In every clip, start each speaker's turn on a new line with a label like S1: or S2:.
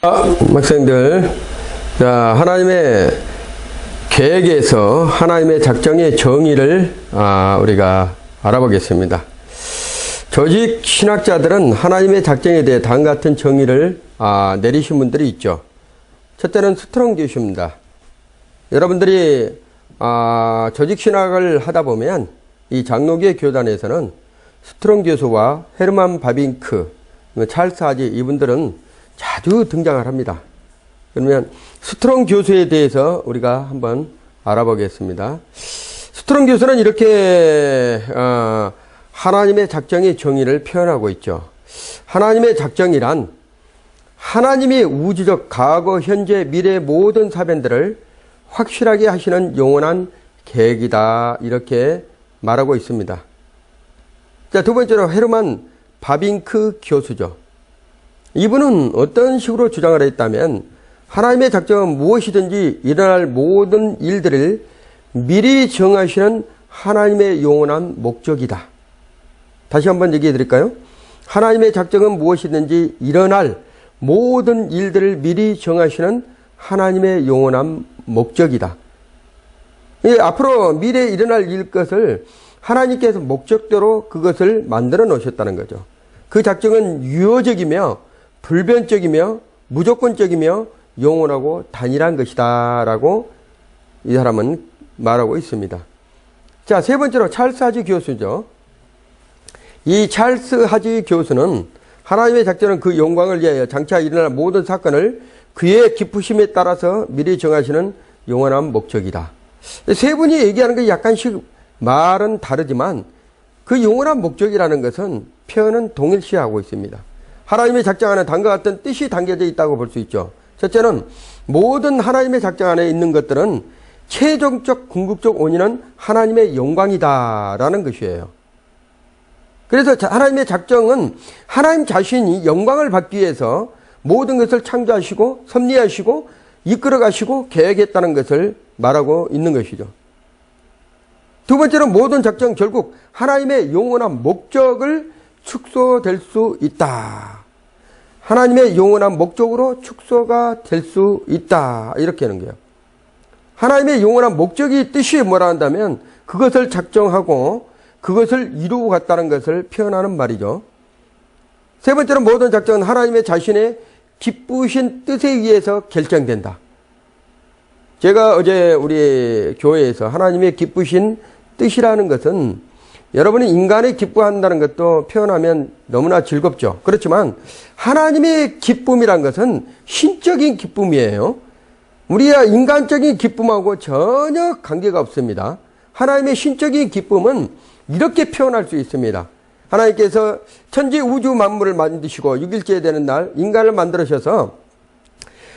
S1: 학생들, 자, 하나님의 계획에서 하나님의 작정의 정의를 우리가 알아보겠습니다. 조직 신학자들은 하나님의 작정에 대해 다음과 같은 정의를 내리신 분들이 있죠. 첫째는 스트롱 교수입니다. 여러분들이 조직 신학을 하다 보면 이 장로교회 교단에서는 스트롱 교수와 헤르만 바빙크, 찰스 하지 이분들은 자주 등장을 합니다. 그러면 스트롱 교수에 대해서 우리가 한번 알아보겠습니다. 스트롱 교수는 이렇게 하나님의 작정의 정의를 표현하고 있죠. 하나님의 작정이란 하나님이 우주적 과거, 현재, 미래 모든 사변들을 확실하게 하시는 영원한 계획이다, 이렇게 말하고 있습니다. 자, 두 번째로 헤르만 바빙크 교수죠. 이분은 어떤 식으로 주장을 했다면 하나님의 작정은 무엇이든지 일어날 모든 일들을 미리 정하시는 하나님의 영원한 목적이다. 다시 한번 얘기해 드릴까요? 하나님의 작정은 무엇이든지 일어날 모든 일들을 미리 정하시는 하나님의 영원한 목적이다. 앞으로 미래에 일어날 일 것을 하나님께서 목적대로 그것을 만들어 놓으셨다는 거죠. 그 작정은 유효적이며 불변적이며 무조건적이며 영원하고 단일한 것이다 라고 이 사람은 말하고 있습니다. 자, 세 번째로 찰스 하지 교수죠. 이 찰스 하지 교수는 하나님의 작정은 그 영광을 위하여 장차 일어날 모든 사건을 그의 기쁘심에 따라서 미리 정하시는 영원한 목적이다. 세 분이 얘기하는 게 약간씩 말은 다르지만 그 영원한 목적이라는 것은 표현은 동일시하고 있습니다. 하나님의 작정 안에 다음과 같은 뜻이 담겨져 있다고 볼 수 있죠. 첫째는 모든 하나님의 작정 안에 있는 것들은 최종적 궁극적 원인은 하나님의 영광이다라는 것이에요. 그래서 하나님의 작정은 하나님 자신이 영광을 받기 위해서 모든 것을 창조하시고 섭리하시고 이끌어가시고 계획했다는 것을 말하고 있는 것이죠. 두 번째로 모든 작정 결국 하나님의 영원한 목적을 축소될 수 있다. 하나님의 영원한 목적으로 축소가 될 수 있다. 이렇게 하는 거예요. 하나님의 영원한 목적이 뜻이 뭐라 한다면 그것을 작정하고 그것을 이루고 갔다는 것을 표현하는 말이죠. 세 번째로 모든 작정은 하나님의 자신의 기쁘신 뜻에 의해서 결정된다. 제가 어제 우리 교회에서 하나님의 기쁘신 뜻이라는 것은 여러분이 인간이 기뻐한다는 것도 표현하면 너무나 즐겁죠. 그렇지만 하나님의 기쁨이란 것은 신적인 기쁨이에요. 우리가 인간적인 기쁨하고 전혀 관계가 없습니다. 하나님의 신적인 기쁨은 이렇게 표현할 수 있습니다. 하나님께서 천지 우주 만물을 만드시고 6일째에 되는 날 인간을 만들으셔서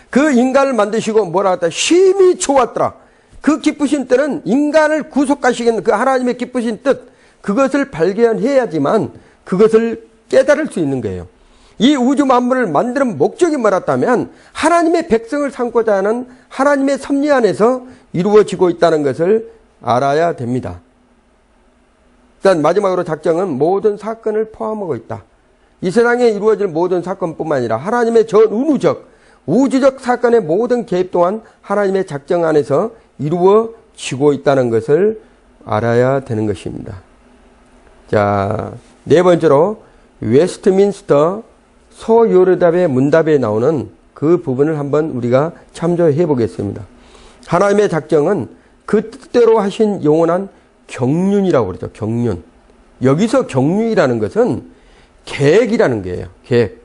S1: 그 인간을 만드시고 뭐라 하다 심히 좋았더라. 그 기쁘신 뜻은 인간을 구속하시는 그 하나님의 기쁘신 뜻, 그것을 발견해야지만 그것을 깨달을 수 있는 거예요. 이 우주 만물을 만드는 목적이 뭐랬다면 하나님의 백성을 삼고자 하는 하나님의 섭리 안에서 이루어지고 있다는 것을 알아야 됩니다. 일단 마지막으로 작정은 모든 사건을 포함하고 있다. 이 세상에 이루어질 모든 사건뿐만 아니라 하나님의 전 우주적, 우주적 사건의 모든 개입 또한 하나님의 작정 안에서 이루어지고 있다는 것을 알아야 되는 것입니다. 자, 네 번째로 웨스트민스터 소요르답의 문답에 나오는 그 부분을 한번 우리가 참조해 보겠습니다. 하나님의 작정은 그 뜻대로 하신 영원한 경륜이라고 그러죠. 경륜. 여기서 경륜이라는 것은 계획이라는 거예요. 계획.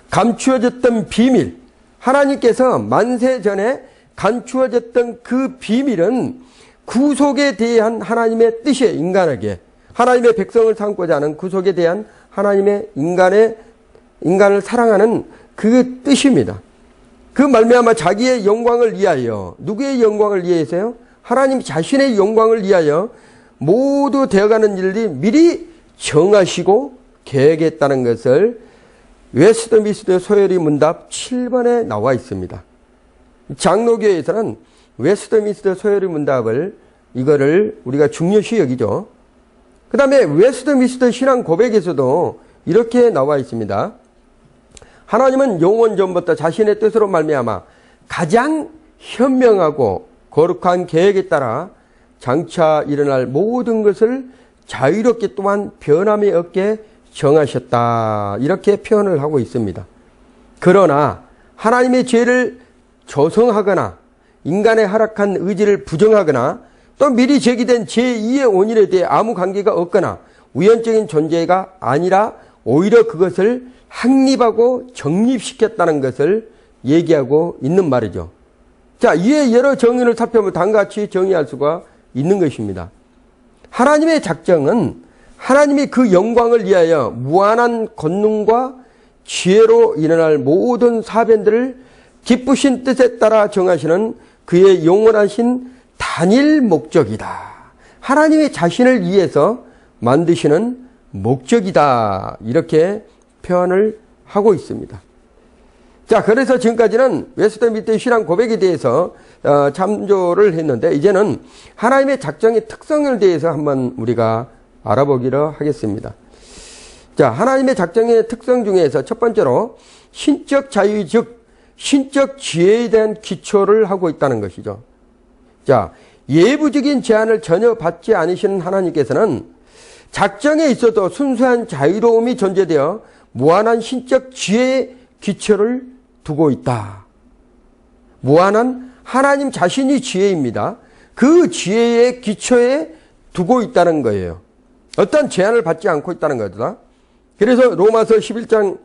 S1: 감추어졌던 비밀. 하나님께서 만세 전에 감추어졌던 그 비밀은 구속에 대한 하나님의 뜻이에요. 인간에게. 하나님의 백성을 삼고자 하는 구속에 대한 하나님의 인간을 사랑하는 그 뜻입니다. 그 말미암아 자기의 영광을 위하여, 누구의 영광을 위해서요? 하나님 자신의 영광을 위하여 모두 되어가는 일들이 미리 정하시고 계획했다는 것을 웨스트민스터 소요리 문답 7번에 나와 있습니다. 장로교에서는 웨스트민스터 소요리 문답을 이거를 우리가 중요시 여기죠. 그 다음에 웨스트민스터 신앙 고백에서도 이렇게 나와 있습니다. 하나님은 영원 전부터 자신의 뜻으로 말미암아 가장 현명하고 거룩한 계획에 따라 장차 일어날 모든 것을 자유롭게 또한 변함이 없게 정하셨다. 이렇게 표현을 하고 있습니다. 그러나 하나님의 죄를 조성하거나 인간의 하락한 의지를 부정하거나 또 미리 제기된 제2의 원인에 대해 아무 관계가 없거나 우연적인 존재가 아니라 오히려 그것을 확립하고 정립시켰다는 것을 얘기하고 있는 말이죠. 자, 이에 여러 정의를 살펴보면 다음과 같이 정의할 수가 있는 것입니다. 하나님의 작정은 하나님이 그 영광을 위하여 무한한 권능과 지혜로 일어날 모든 사변들을 기쁘신 뜻에 따라 정하시는 그의 영원하신 단일 목적이다. 하나님의 자신을 위해서 만드시는 목적이다. 이렇게 표현을 하고 있습니다. 자, 그래서 지금까지는 웨스트민스터 신앙 고백에 대해서 참조를 했는데 이제는 하나님의 작정의 특성에 대해서 한번 우리가 알아보기로 하겠습니다. 자, 하나님의 작정의 특성 중에서 첫 번째로 신적 자유, 즉 신적 지혜에 대한 기초를 하고 있다는 것이죠. 자, 예부적인 제한을 전혀 받지 않으시는 하나님께서는 작정에 있어도 순수한 자유로움이 존재되어 무한한 신적 지혜의 기초를 두고 있다. 무한한 하나님 자신이 지혜입니다. 그 지혜의 기초에 두고 있다는 거예요. 어떤 제한을 받지 않고 있다는 거다. 그래서 로마서 11장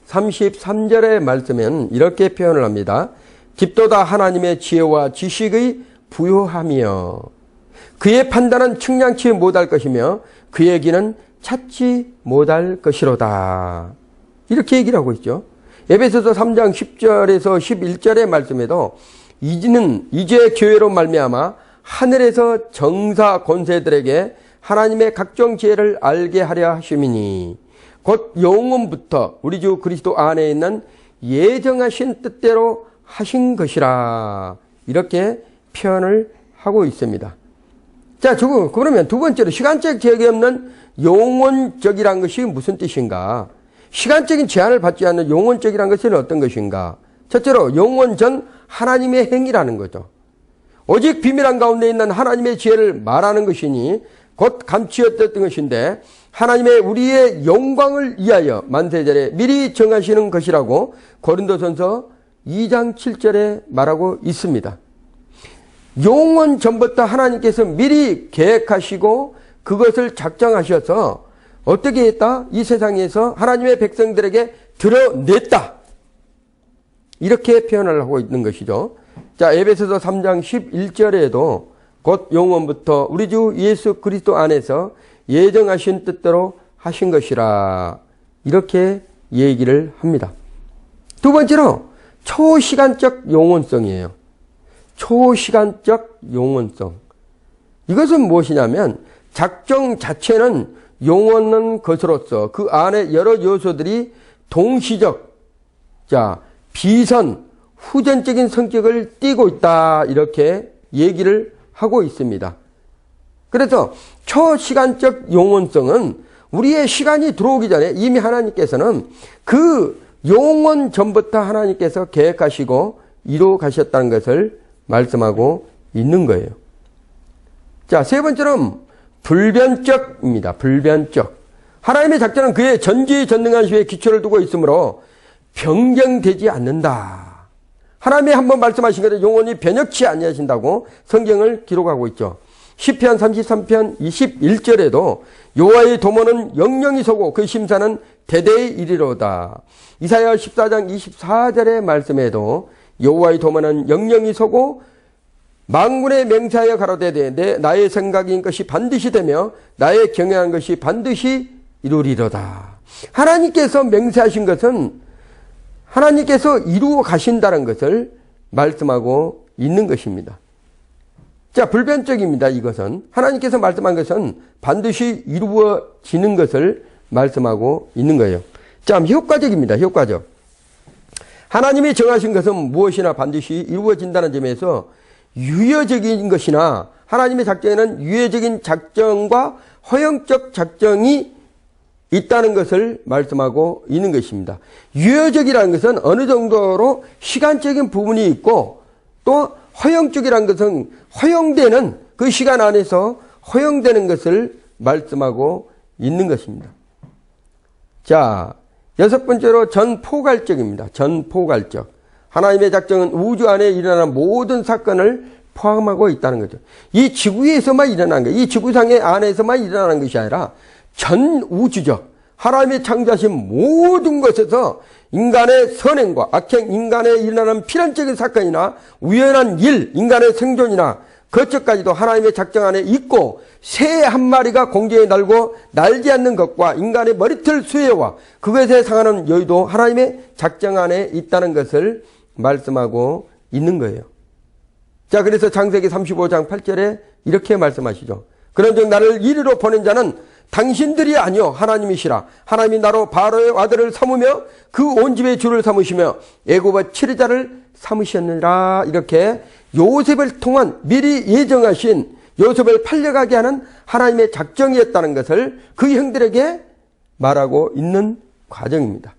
S1: 33절의 말씀은 이렇게 표현을 합니다. 깊도다 하나님의 지혜와 지식의 부요하며 그의 판단은 측량치 못할 것이며 그의 길은 찾지 못할 것이로다. 이렇게 얘기를 하고 있죠. 에베소서 3장 10절에서 11절의 말씀에도 이제 교회로 말미암아 하늘에서 정사 권세들에게 하나님의 각종 지혜를 알게 하려 하심이니 곧 영원부터 우리 주 그리스도 안에 있는 예정하신 뜻대로 하신 것이라. 이렇게 표현을 하고 있습니다. 자, 그러면 두 번째로 시간적 제약이 없는 영원적이란 것이 무슨 뜻인가? 시간적인 제한을 받지 않는 영원적이란 것은 어떤 것인가? 첫째로 영원 전 하나님의 행위라는 거죠. 오직 비밀한 가운데 있는 하나님의 지혜를 말하는 것이니 곧 감추었던 것인데 하나님의 우리의 영광을 위하여 만세절에 미리 정하시는 것이라고 고린도전서 2장 7절에 말하고 있습니다. 영원 전부터 하나님께서 미리 계획하시고 그것을 작정하셔서 어떻게 했다? 이 세상에서 하나님의 백성들에게 드러냈다. 이렇게 표현을 하고 있는 것이죠. 자, 에베소서 3장 11절에도 곧 영원부터 우리 주 예수 그리스도 안에서 예정하신 뜻대로 하신 것이라. 이렇게 얘기를 합니다. 두 번째로 초시간적 영원성이에요. 초시간적 영원성. 이것은 무엇이냐면 작정 자체는 영원한 것으로서 그 안에 여러 요소들이 동시적, 자, 비선, 후전적인 성격을 띠고 있다. 이렇게 얘기를 하고 있습니다. 그래서 초시간적 영원성은 우리의 시간이 들어오기 전에 이미 하나님께서는 그 영원 전부터 하나님께서 계획하시고 이루어 가셨다는 것을 말씀하고 있는 거예요. 자, 세 번째는 불변적입니다. 불변적. 하나님의 작전은 그의 전지전능한 시에 기초를 두고 있으므로 변경되지 않는다. 하나님이 한번 말씀하신 것에 영원히 변혁치 아니하신다고 성경을 기록하고 있죠. 시편 33편 21절에도 여호와의 도모는 영영이 서고 그 심사는 대대에 이르로다. 이사야 14장 24절의 말씀에도 여호와의 도모는 영영이 서고 만군의 맹세하여 가로되 나의 생각인 것이 반드시 되며 나의 경영한 것이 반드시 이루리로다. 하나님께서 맹세하신 것은 하나님께서 이루어 가신다는 것을 말씀하고 있는 것입니다. 자, 불변적입니다. 이것은 하나님께서 말씀한 것은 반드시 이루어지는 것을 말씀하고 있는 거예요. 자, 효과적입니다. 효과적. 하나님이 정하신 것은 무엇이나 반드시 이루어진다는 점에서 유효적인 것이나 하나님의 작정에는 유효적인 작정과 허용적 작정이 있다는 것을 말씀하고 있는 것입니다. 유효적이라는 것은 어느 정도로 시간적인 부분이 있고 또 허용적이라는 것은 허용되는 그 시간 안에서 허용되는 것을 말씀하고 있는 것입니다. 자, 여섯 번째로 전포괄적입니다. 전포괄적. 하나님의 작정은 우주 안에 일어나는 모든 사건을 포함하고 있다는 거죠. 이 지구에서만 일어나는 거예요. 이 지구상의 안에서만 일어나는 것이 아니라 전 우주적 하나님의 창조하신 모든 것에서 인간의 선행과 악행, 인간에 일어나는 필연적인 사건이나 우연한 일, 인간의 생존이나 그것까지도 하나님의 작정 안에 있고 새 한 마리가 공중에 날고 날지 않는 것과 인간의 머리털 수혜와 그것에 상하는 여유도 하나님의 작정 안에 있다는 것을 말씀하고 있는 거예요. 자, 그래서 창세기 35장 8절에 이렇게 말씀하시죠. 그런즉 나를 이리로 보낸 자는 당신들이 아니요 하나님이시라. 하나님이 나로 바로의 아들을 삼으며 그 온 집의 주를 삼으시며 애굽의 치리자를 삼으셨느니라. 이렇게 요셉을 통한 미리 예정하신 요셉을 팔려가게 하는 하나님의 작정이었다는 것을 그 형들에게 말하고 있는 과정입니다.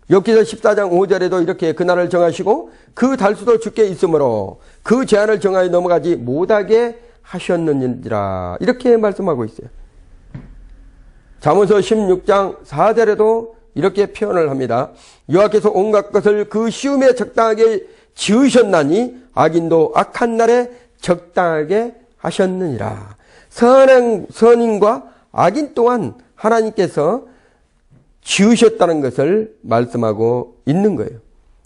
S1: 욥기서 14장 5절에도 이렇게 그날을 정하시고 그 달수도 주께 있으므로 그 제한을 정하여 넘어가지 못하게 하셨느니라. 이렇게 말씀하고 있어요. 잠언서 16장 4절에도 이렇게 표현을 합니다. 여호와께서 온갖 것을 그 시음에 적당하게 지으셨나니 악인도 악한 날에 적당하게 하셨느니라. 선인과 악인 또한 하나님께서 지으셨다는 것을 말씀하고 있는 거예요.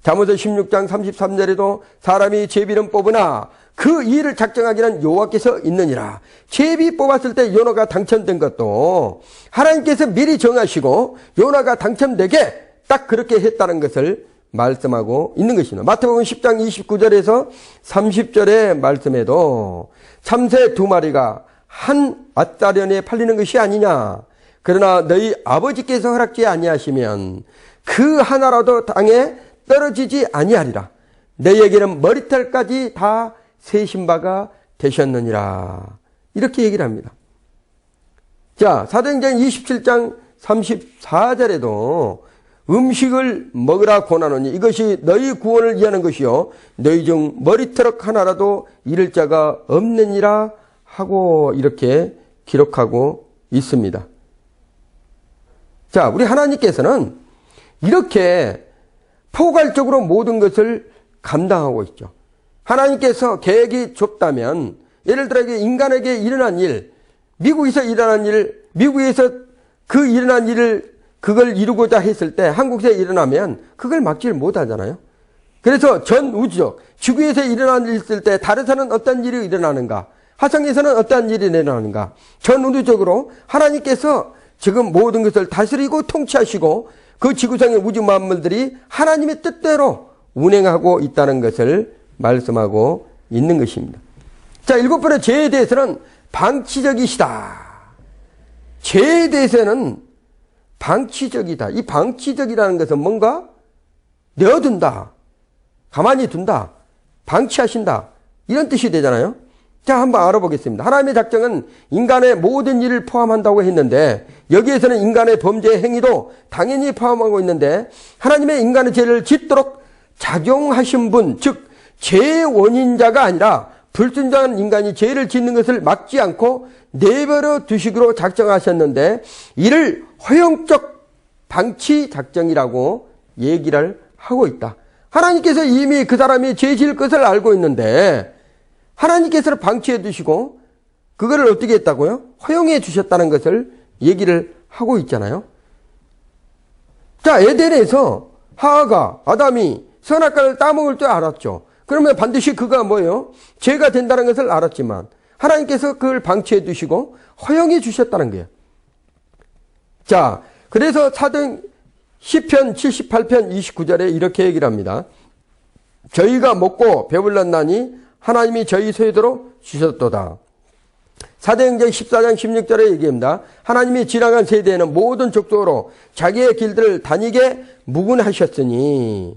S1: 잠언서 16장 33절에도 사람이 제비는 뽑으나 그 일을 작정하기는 여호와께서 있느니라. 제비 뽑았을 때 요나가 당첨된 것도 하나님께서 미리 정하시고 요나가 당첨되게 딱 그렇게 했다는 것을 말씀하고 있는 것입니다. 마태복음 10장 29절에서 30절의 말씀에도 참새 2마리가 한 앗다련에 팔리는 것이 아니냐. 그러나 너희 아버지께서 허락지 아니하시면 그 하나라도 땅에 떨어지지 아니하리라. 너희에게는 머리털까지 다 세신 바가 되셨느니라. 이렇게 얘기를 합니다. 자, 사도행전 27장 34절에도 음식을 먹으라 권하노니 이것이 너희 구원을 위하는 것이요 너희 중 머리털 하나라도 잃을 자가 없느니라 하고 이렇게 기록하고 있습니다. 자, 우리 하나님께서는 이렇게 포괄적으로 모든 것을 감당하고 있죠. 하나님께서 계획이 좁다면 예를 들어 인간에게 일어난 일, 미국에서 일어난 일, 미국에서 그 일어난 일을 그걸 이루고자 했을 때 한국에서 일어나면 그걸 막지를 못하잖아요. 그래서 전 우주적 지구에서 일어난 일 있을 때 달에서는 어떤 일이 일어나는가, 화성에서는 어떤 일이 일어나는가, 전 우주적으로 하나님께서 지금 모든 것을 다스리고 통치하시고 그 지구상의 우주 만물들이 하나님의 뜻대로 운행하고 있다는 것을 말씀하고 있는 것입니다. 자, 7번의 죄에 대해서는 방치적이시다. 죄에 대해서는 방치적이다. 이 방치적이라는 것은 뭔가 내어둔다, 가만히 둔다, 방치하신다, 이런 뜻이 되잖아요. 자, 한번 알아보겠습니다. 하나님의 작정은 인간의 모든 일을 포함한다고 했는데 여기에서는 인간의 범죄 행위도 당연히 포함하고 있는데 하나님의 인간의 죄를 짓도록 작용하신 분, 즉 죄의 원인자가 아니라 불순종한 인간이 죄를 짓는 것을 막지 않고 내버려 두시기로 작정하셨는데 이를 허용적 방치 작정이라고 얘기를 하고 있다. 하나님께서 이미 그 사람이 죄 지을 것을 알고 있는데 하나님께서 방치해 두시고 그거를 어떻게 했다고요? 허용해 주셨다는 것을 얘기를 하고 있잖아요. 자, 에덴에서 하와가, 아담이 선악과를 따먹을 줄 알았죠. 그러면 반드시 그가 뭐예요? 죄가 된다는 것을 알았지만 하나님께서 그걸 방치해 두시고 허용해 주셨다는 거예요. 자, 그래서 시편 78편 29절에 이렇게 얘기를 합니다. 저희가 먹고 배불렀나니 하나님이 저희 소유대로 주셨도다. 사도행전 14장 16절에 얘기합니다. 하나님이 지나간 세대에는 모든 족속으로 자기의 길들을 다니게 묵은하셨으니,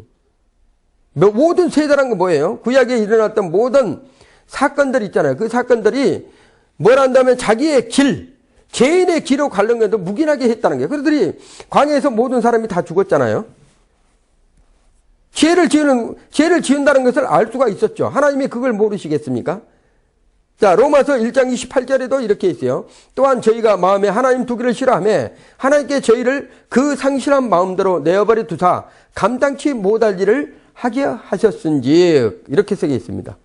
S1: 모든 세대란 건 뭐예요? 구약에 일어났던 모든 사건들 있잖아요. 그 사건들이 뭘 한다면 자기의 길, 죄인의 기로 관련해도 묵인하게 했다는 거예요. 그들이 광야에서 모든 사람이 다 죽었잖아요. 죄를 지은다는 것을 알 수가 있었죠. 하나님이 그걸 모르시겠습니까? 자, 로마서 1장 28절에도 이렇게 있어요. 또한 저희가 마음에 하나님 두기를 싫어하며 하나님께 저희를 그 상실한 마음대로 내어버려 두사 감당치 못할 일을 하게 하셨은지 이렇게 쓰여 있습니다.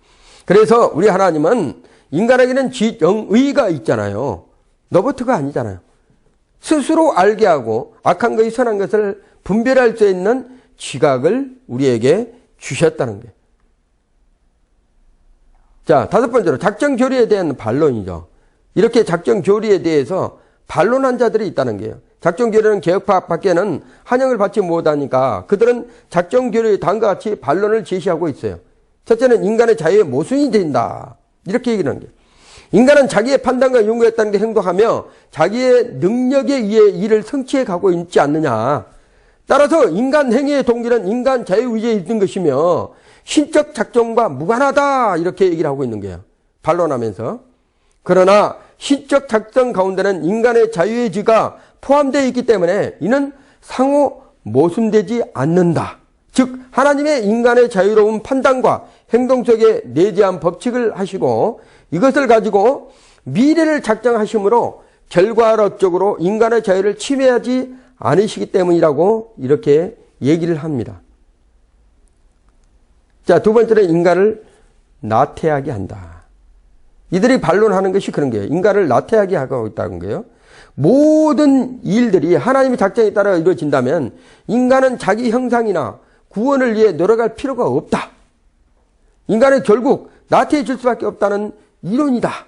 S1: 그래서 우리 하나님은 인간에게는 지정의가 있잖아요. 너부터가 아니잖아요. 스스로 알게 하고 악한 것이 선한 것을 분별할 수 있는 지각을 우리에게 주셨다는 거예요. 자, 다섯 번째로 작정 교리에 대한 반론이죠. 이렇게 작정 교리에 대해서 반론한 자들이 있다는 거예요. 작정 교리는 개혁파 밖에는 환영을 받지 못하니까 그들은 작정 교리에 다음과 같이 반론을 제시하고 있어요. 첫째는 인간의 자유의 모순이 된다. 이렇게 얘기를 하는 거예요. 인간은 자기의 판단과 연구에 따른 게 행동하며 자기의 능력에 의해 일을 성취해 가고 있지 않느냐. 따라서 인간 행위의 동기는 인간 자유의지에 있는 것이며 신적 작정과 무관하다 이렇게 얘기를 하고 있는 거예요. 반론하면서. 그러나 신적 작정 가운데는 인간의 자유의지가 포함되어 있기 때문에 이는 상호 모순되지 않는다. 즉 하나님의 인간의 자유로운 판단과 행동 속에 내재한 법칙을 하시고 이것을 가지고 미래를 작정하심으로 결과론적으로 인간의 자유를 침해하지 않으시기 때문이라고 이렇게 얘기를 합니다. 자, 두 번째는 인간을 나태하게 한다. 이들이 반론하는 것이 그런 거예요. 인간을 나태하게 하고 있다는 거예요. 모든 일들이 하나님의 작정에 따라 이루어진다면 인간은 자기 형상이나 구원을 위해 노력할 필요가 없다. 인간은 결국 나태해질 수밖에 없다는 이론이다.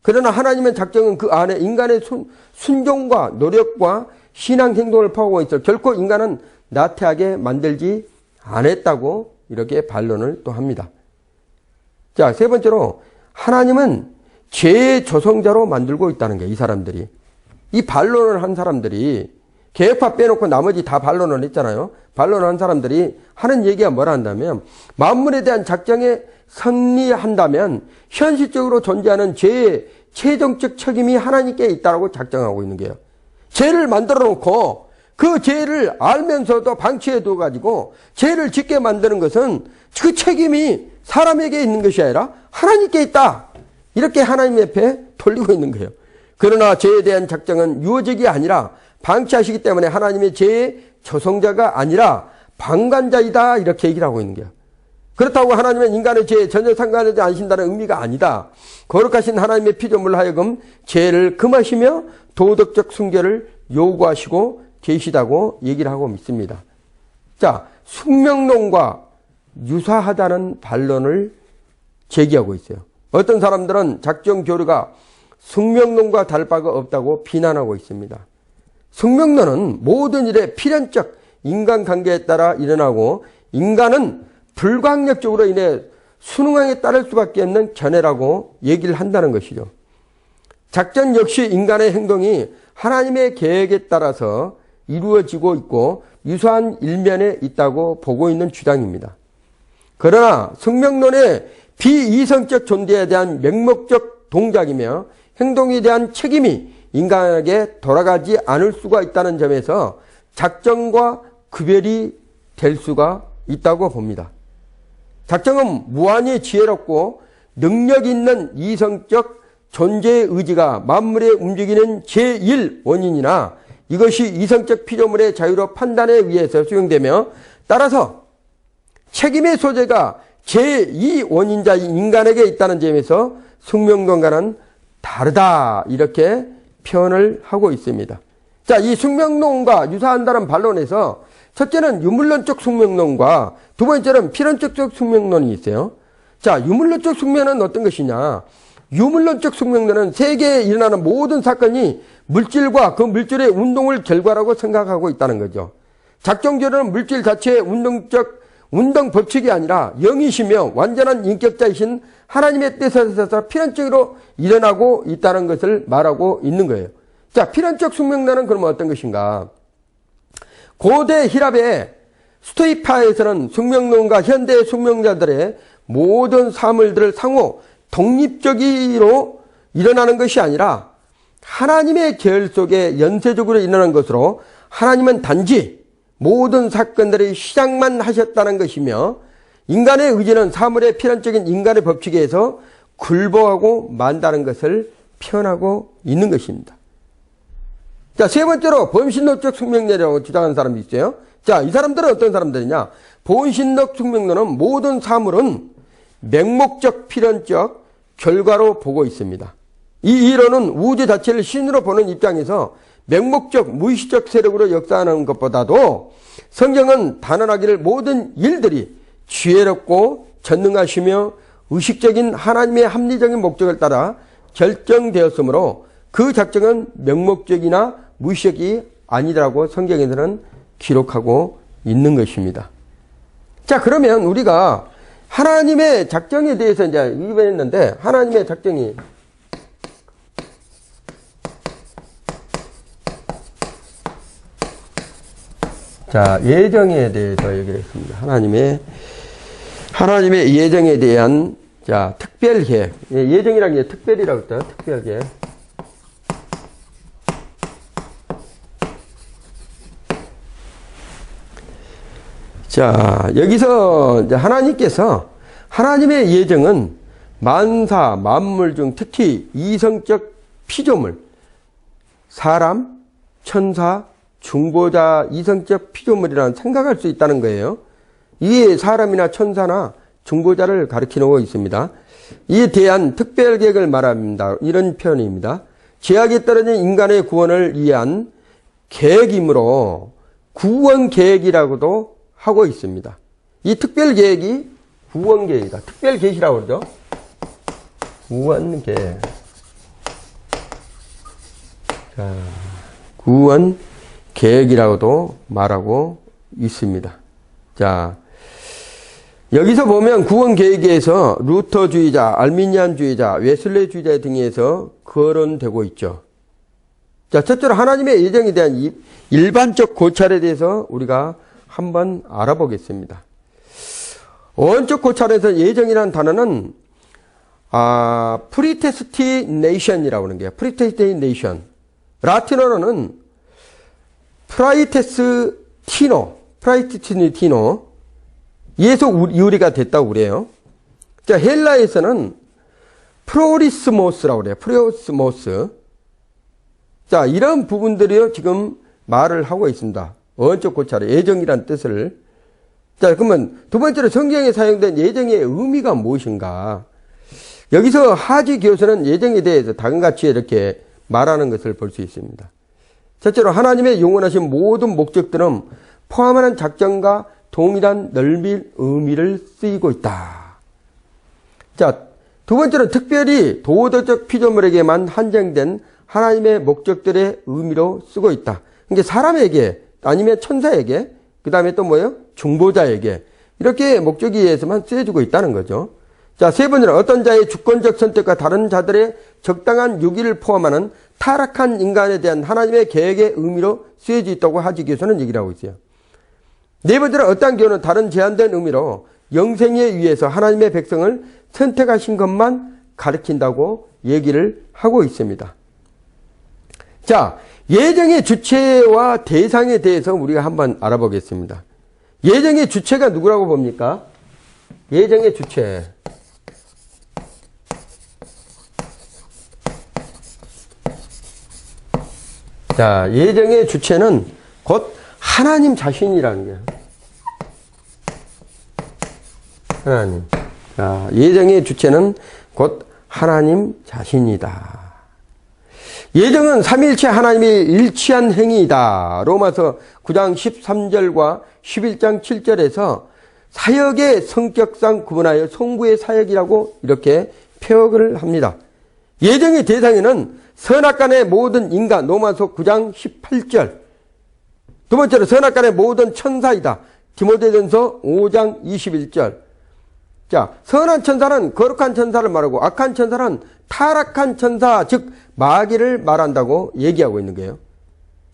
S1: 그러나 하나님의 작정은 그 안에 인간의 순종과 노력과 신앙 행동을 포함하고 있어 결코 인간은 나태하게 만들지 않았다고 이렇게 반론을 또 합니다. 자, 세 번째로 하나님은 죄의 조성자로 만들고 있다는 게 이 사람들이. 이 반론을 한 사람들이 개혁파 빼놓고 나머지 다 반론을 했잖아요. 반론을 한 사람들이 하는 얘기가 뭐라 한다면 만물에 대한 작정에 성리한다면 현실적으로 존재하는 죄의 최종적 책임이 하나님께 있다고 작정하고 있는 거예요. 죄를 만들어 놓고 그 죄를 알면서도 방치해 둬가지고 죄를 짓게 만드는 것은 그 책임이 사람에게 있는 것이 아니라 하나님께 있다. 이렇게 하나님 옆에 돌리고 있는 거예요. 그러나 죄에 대한 작정은 유효적이 아니라 방치하시기 때문에 하나님의 죄의 조성자가 아니라 방관자이다. 이렇게 얘기를 하고 있는 거예요. 그렇다고 하나님은 인간의 죄에 전혀 상관하지 않으신다는 의미가 아니다. 거룩하신 하나님의 피조물로 하여금 죄를 금하시며 도덕적 순결을 요구하시고 계시다고 얘기를 하고 있습니다. 자, 숙명론과 유사하다는 반론을 제기하고 있어요. 어떤 사람들은 작정 교류가 숙명론과 다를 바가 없다고 비난하고 있습니다. 숙명론은 모든 일의 필연적 인간관계에 따라 일어나고 인간은 불가항력적으로 인해 순응함에 따를 수밖에 없는 견해라고 얘기를 한다는 것이죠. 작전 역시 인간의 행동이 하나님의 계획에 따라서 이루어지고 있고 유사한 일면에 있다고 보고 있는 주장입니다. 그러나 숙명론의 비이성적 존재에 대한 맹목적 동작이며 행동에 대한 책임이 인간에게 돌아가지 않을 수가 있다는 점에서 작정과 구별이 될 수가 있다고 봅니다. 작정은 무한히 지혜롭고 능력 있는 이성적 존재의 의지가 만물에 움직이는 제1 원인이나 이것이 이성적 피조물의 자유로 판단에 의해서 수용되며 따라서 책임의 소재가 제2 원인자인 인간에게 있다는 점에서 숙명론과는 다르다 이렇게 표현을 하고 있습니다. 자, 이 숙명론과 유사한다는 반론에서 첫째는 유물론적 숙명론과 두 번째는 필연적 숙명론이 있어요. 자, 유물론적 숙명은 어떤 것이냐? 유물론적 숙명론은 세계에 일어나는 모든 사건이 물질과 그 물질의 운동을 결과라고 생각하고 있다는 거죠. 작정교로는 물질 자체의 운동 법칙이 아니라 영이시며 완전한 인격자이신 하나님의 뜻에서 필연적으로 일어나고 있다는 것을 말하고 있는 거예요. 자, 필연적 숙명론은 그러면 어떤 것인가? 고대 히랍의 스토이파에서는 숙명론과 현대의 숙명자들의 모든 사물들을 상호 독립적으로 일어나는 것이 아니라 하나님의 계열 속에 연쇄적으로 일어난 것으로 하나님은 단지 모든 사건들의 시작만 하셨다는 것이며 인간의 의지는 사물의 필연적인 인간의 법칙에 의해서 굴복하고 만다는 것을 표현하고 있는 것입니다. 자, 세 번째로 본신론적 숙명론이라고 주장하는 사람이 있어요. 자, 이 사람들은 어떤 사람들이냐? 본신론 숙명론은 모든 사물은 맹목적 필연적 결과로 보고 있습니다. 이 이론은 우주 자체를 신으로 보는 입장에서 맹목적 무의식적 세력으로 역사하는 것보다도 성경은 단언하기를 모든 일들이 지혜롭고 전능하시며 의식적인 하나님의 합리적인 목적을 따라 결정되었으므로 그 작정은 명목적이나 무의식이 아니라고 성경에서는 기록하고 있는 것입니다. 자, 그러면 우리가 하나님의 작정에 대해서 이제 이번했는데 하나님의 작정이 자, 예정에 대해서 얘기를 했습니다. 하나님의 예정에 대한 자, 특별 계획. 예정이라는 게 특별이라고 했어요. 특별 계획. 자, 여기서 이제 하나님께서 하나님의 예정은 만사, 만물 중 특히 이성적 피조물, 사람, 천사, 중보자, 이성적 피조물이라는 생각할 수 있다는 거예요. 이게 사람이나 천사나 중보자를 가리키고 있습니다. 이에 대한 특별 계획을 말합니다. 이런 표현입니다. 죄악에 떨어진 인간의 구원을 위한 계획이므로 구원 계획이라고도 하고 있습니다. 이 특별 계획이 구원 계획이다. 특별 계획이라고 그러죠. 구원 계획. 자, 구원 계획이라고도 말하고 있습니다. 자, 여기서 보면 구원 계획에서 루터주의자, 알미니안주의자, 웨슬레주의자 등에서 거론되고 있죠. 자, 첫째로 하나님의 예정에 대한 일반적 고찰에 대해서 우리가 한번 알아보겠습니다. 원적 고찰에서 예정이라는 단어는 프리테스티네이션이라고 하는 거예요. 프리테스티네이션. 라틴어로는 프라이티티노. 이에서 유래가 됐다고 그래요. 자, 헬라에서는 프로리스모스라고 그래요. 프로리스모스. 자, 이런 부분들이요, 지금 말을 하고 있습니다. 원적 고찰의 예정이란 뜻을. 자, 그러면 두 번째로 성경에 사용된 예정의 의미가 무엇인가? 여기서 하지 교수는 예정에 대해서 다음과 같이 이렇게 말하는 것을 볼 수 있습니다. 첫째로 하나님의 영원하신 모든 목적들은 포함하는 작정과 동일한 넓은 의미를 쓰이고 있다. 자, 두 번째로 특별히 도덕적 피조물에게만 한정된 하나님의 목적들의 의미로 쓰고 있다. 그러니까 사람에게 아니면 천사에게 그 다음에 또 뭐예요? 중보자에게 이렇게 목적에 의해서만 쓰여지고 있다는 거죠. 자, 세 번째는 어떤 자의 주권적 선택과 다른 자들의 적당한 유기를 포함하는 타락한 인간에 대한 하나님의 계획의 의미로 쓰여져 있다고 하지 교수는 얘기를 하고 있어요. 네 번째로 어떠한 경우는 다른 제한된 의미로 영생에 의해서 하나님의 백성을 선택하신 것만 가리킨다고 얘기를 하고 있습니다. 자, 예정의 주체와 대상에 대해서 우리가 한번 알아보겠습니다. 예정의 주체가 누구라고 봅니까? 예정의 주체. 자, 예정의 주체는 곧 하나님 자신이라는 거예요. 하나님. 자, 예정의 주체는 곧 하나님 자신이다. 예정은 삼위일체 하나님의 일치한 행위이다. 로마서 9장 13절과 11장 7절에서 사역의 성격상 구분하여 성부의 사역이라고 이렇게 표현을 합니다. 예정의 대상에는 선악간의 모든 인간, 로마서 9장 18절. 두 번째로 선악간의 모든 천사이다. 디모데전서 5장 21절. 자, 선한 천사는 거룩한 천사를 말하고 악한 천사는 타락한 천사, 즉 마귀를 말한다고 얘기하고 있는 거예요.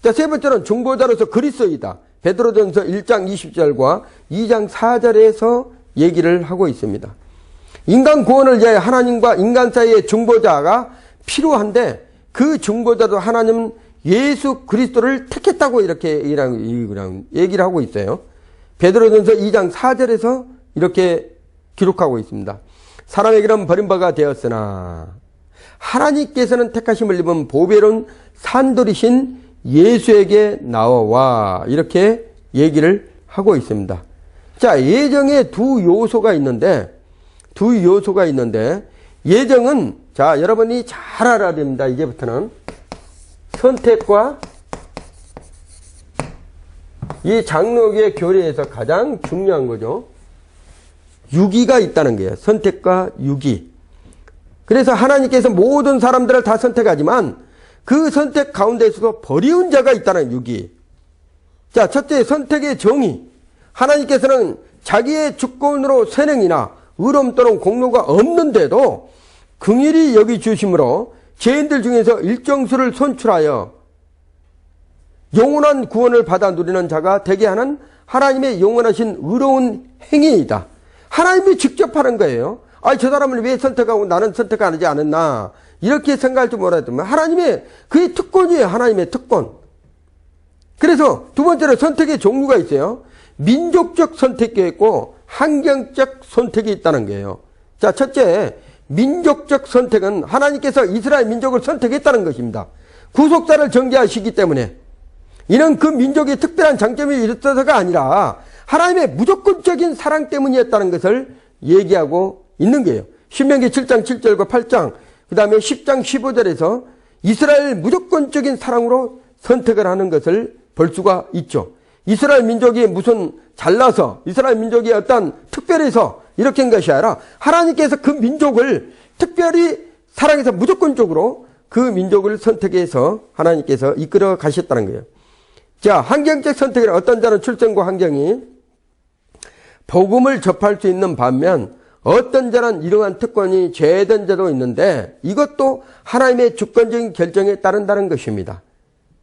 S1: 자, 세 번째는 중보자로서 그리스도이다. 베드로전서 1장 20절과 2장 4절에서 얘기를 하고 있습니다. 인간 구원을 위하여 하나님과 인간 사이의 중보자가 필요한데 그 증거자도 하나님은 예수 그리스도를 택했다고 이렇게 얘기를 하고 있어요. 베드로전서 2장 4절에서 이렇게 기록하고 있습니다. 사람에게는 버림바가 되었으나 하나님께서는 택하심을 입은 보배로운 산돌이신 예수에게 나와 이렇게 얘기를 하고 있습니다. 자, 예정에 두 요소가 있는데 예정은 자, 여러분이 잘 알아야 됩니다. 이제부터는 선택과 이 장로교의 교리에서 가장 중요한 거죠. 유기가 있다는 거예요. 선택과 유기. 그래서 하나님께서 모든 사람들을 다 선택하지만 그 선택 가운데서도 버리운 자가 있다는 유기. 자, 첫째, 선택의 정의. 하나님께서는 자기의 주권으로 선행이나 의로움 또는 공로가 없는데도 긍휼히 여기 주심으로 죄인들 중에서 일정 수를 선출하여 영원한 구원을 받아 누리는 자가 되게 하는 하나님의 영원하신 의로운 행위이다. 하나님이 직접 하는 거예요. 저 사람을 왜 선택하고 나는 선택하지 않았나 이렇게 생각할 줄 몰랐지만 하나님의 그의 특권이에요. 하나님의 특권. 그래서 두 번째로 선택의 종류가 있어요. 민족적 선택이 있고 환경적 선택이 있다는 거예요. 자, 첫째, 민족적 선택은 하나님께서 이스라엘 민족을 선택했다는 것입니다. 구속자를 정죄하시기 때문에 이는 그 민족의 특별한 장점이 있어서가 아니라 하나님의 무조건적인 사랑 때문이었다는 것을 얘기하고 있는 거예요. 신명기 7장 7절과 8장 그 다음에 10장 15절에서 이스라엘 무조건적인 사랑으로 선택을 하는 것을 볼 수가 있죠. 이스라엘 민족이 무슨 잘나서 이스라엘 민족이 어떤 특별해서 이렇게 한 것이 아니라 하나님께서 그 민족을 특별히 사랑해서 무조건적으로 그 민족을 선택해서 하나님께서 이끌어 가셨다는 거예요. 자, 환경적 선택이란 어떤 자는 출생과 환경이 복음을 접할 수 있는 반면 어떤 자는 이러한 특권이 제외된 자도 있는데 이것도 하나님의 주권적인 결정에 따른다는 것입니다.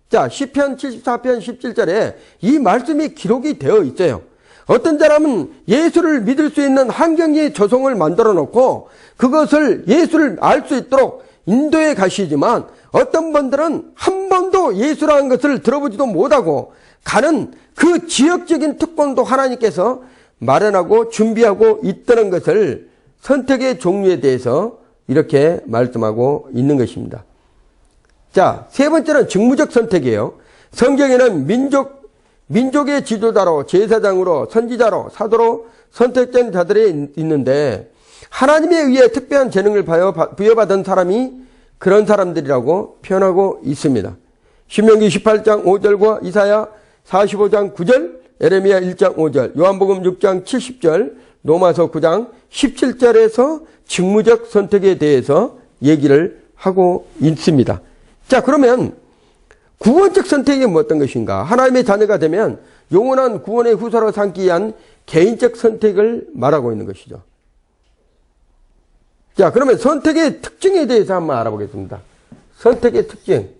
S1: 자, 시편 74편 17절에 이 말씀이 기록이 되어 있어요. 어떤 사람은 예수를 믿을 수 있는 환경의 조성을 만들어 놓고 그것을 예수를 알 수 있도록 인도해 가시지만 어떤 분들은 한 번도 예수라는 것을 들어보지도 못하고 가는 그 지역적인 특권도 하나님께서 마련하고 준비하고 있다는 것을 선택의 종류에 대해서 이렇게 말씀하고 있는 것입니다. 자, 세 번째는 직무적 선택이에요. 성경에는 민족의 지도자로, 제사장으로, 선지자로, 사도로 선택된 자들이 있는데 하나님에 의해 특별한 재능을 부여받은 사람이 그런 사람들이라고 표현하고 있습니다. 신명기 18장 5절과 이사야 45장 9절, 에레미야 1장 5절, 요한복음 6장 70절, 로마서 9장 17절에서 직무적 선택에 대해서 얘기를 하고 있습니다. 자, 그러면 구원적 선택이 어떤 것인가? 하나님의 자녀가 되면 영원한 구원의 후사로 삼기 위한 개인적 선택을 말하고 있는 것이죠. 자, 그러면 선택의 특징에 대해서 한번 알아보겠습니다. 선택의 특징.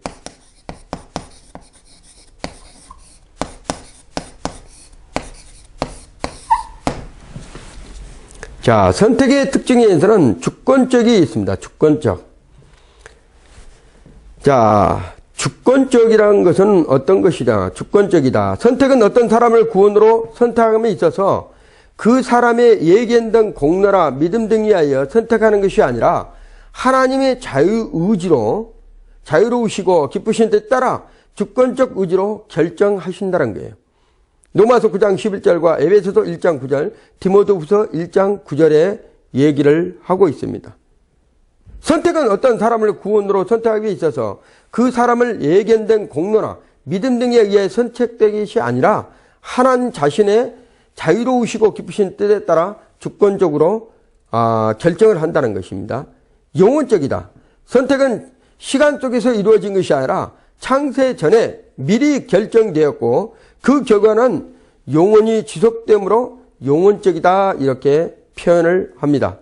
S1: 자, 선택의 특징에서는 주권적이 있습니다. 주권적. 자, 주권적이라는 것은 어떤 것이다? 주권적이다. 선택은 어떤 사람을 구원으로 선택함에 있어서 그 사람의 예견된 공로나 믿음 등에 의하여 선택하는 것이 아니라 하나님의 자유로우시고 기쁘신 데 따라 주권적 의지로 결정하신다는 거예요. 로마서 9장 11절과 에베소서 1장 9절, 디모데후서 1장 9절에 얘기를 하고 있습니다. 선택은 어떤 사람을 구원으로 선택하기 위해 있어서 그 사람을 예견된 공로나 믿음 등에 의해 선택된 것이 아니라 하나님 자신의 자유로우시고 기쁘신 뜻에 따라 주권적으로 결정을 한다는 것입니다. 영원적이다. 선택은 시간 속에서 이루어진 것이 아니라 창세 전에 미리 결정되었고 그 결과는 영원히 지속되므로 영원적이다 이렇게 표현을 합니다.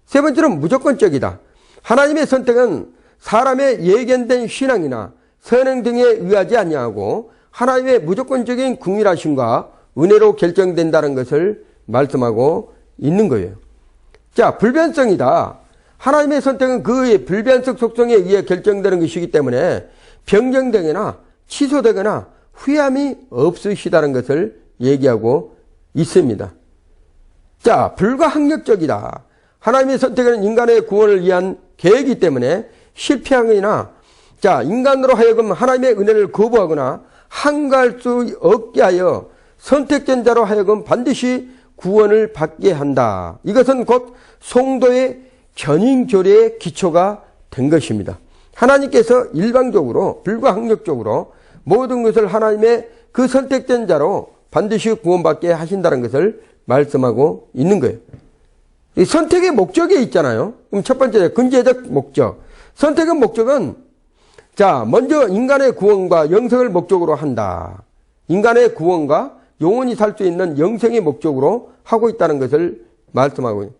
S1: 세 번째는 무조건적이다. 하나님의 선택은 사람의 예견된 신앙이나 선행 등에 의하지 아니하고 하나님의 무조건적인 긍휼하심과 은혜로 결정된다는 것을 말씀하고 있는 거예요. 자, 불변성이다. 하나님의 선택은 그의 불변석 속성에 의해 결정되는 것이기 때문에 변경되거나 취소되거나 후회함이 없으시다는 것을 얘기하고 있습니다. 자, 불가항력적이다. 하나님의 선택은 인간의 구원을 위한 계획이기 때문에 실패하거나, 자, 인간으로 하여금 하나님의 은혜를 거부하거나 한가할 수 없게 하여 선택된 자로 하여금 반드시 구원을 받게 한다. 이것은 곧 성도의 견인교례의 기초가 된 것입니다. 하나님께서 일방적으로 불가항력적으로 모든 것을 하나님의 그 선택된 자로 반드시 구원받게 하신다는 것을 말씀하고 있는 거예요. 이 선택의 목적이 있잖아요. 그럼 첫 번째 근제적 목적. 선택의 목적은, 자, 먼저 인간의 구원과 영생을 목적으로 한다. 인간의 구원과 영원히 살 수 있는 영생의 목적으로 하고 있다는 것을 말씀하고 있는